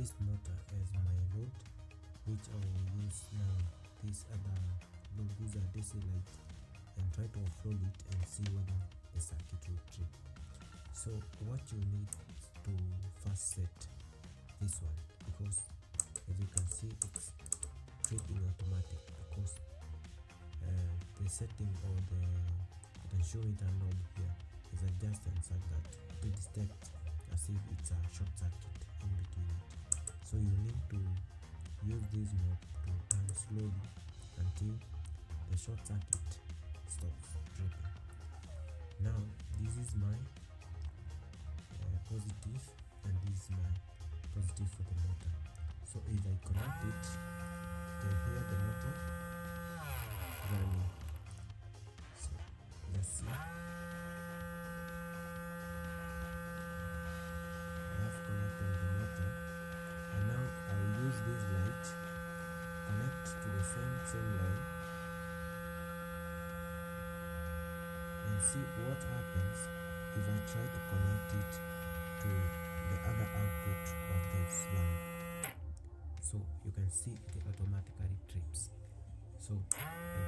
this motor as my load, which I will use now this other load user DC light and try to offload it and see whether the circuit will trip. So what you need to first set this one, because as you can see it's tripping automatic, because the setting or the potentiometer knob here is adjusted such that it detects as if it's a short circuit in between it. So you need to use this knob to turn slowly until the short circuit stops tripping. Now this is my positive and this is my positive for the motor. So if I connect it, you can hear the motor running. So let's see. I have connected the motor, and now I will use this light, connect to the same line, and see what happens if I try to connect it to the other output of this lamp. So you can see it automatically trips. So I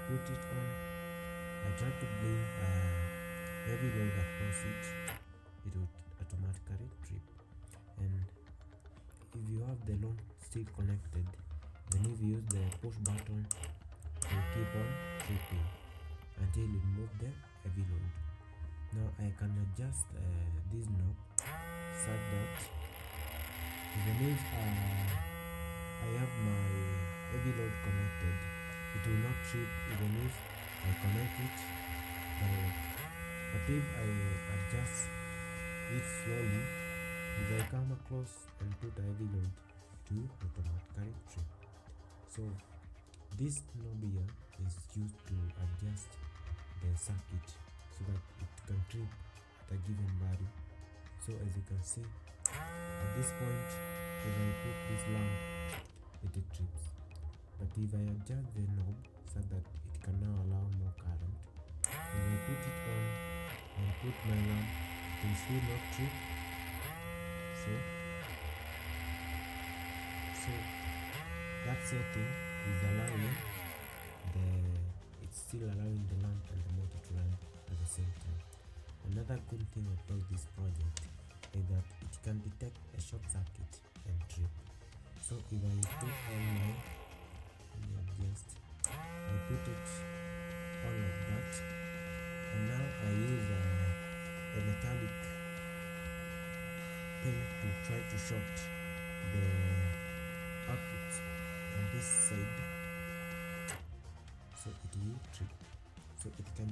put it on, I try to bring heavy load across it, it would automatically trip. And if you have the load still connected, then if you use the push button, it will keep on tripping until you remove the heavy load. Now I can adjust this knob such that even if I have my heavy load connected, it will not trip even if I connect it direct. But if I adjust it slowly, if I come across and put a heavy load, it will automatically trip. So this knob here is used to adjust the circuit so that it can trip at a given value. So as you can see, at this point, if I put this lamp, it trips. But if I adjust the knob so that it can now allow more current, if I put it on and put my lamp, it will still not trip. So that setting is allowing it's still allowing the lamp and the motor to run at the same time. Another good thing about this project is that it can detect a short circuit and trip. So if I put on my I put it on like that, and now I use a metallic thing to try to short the output on this side, so it will trip. So it can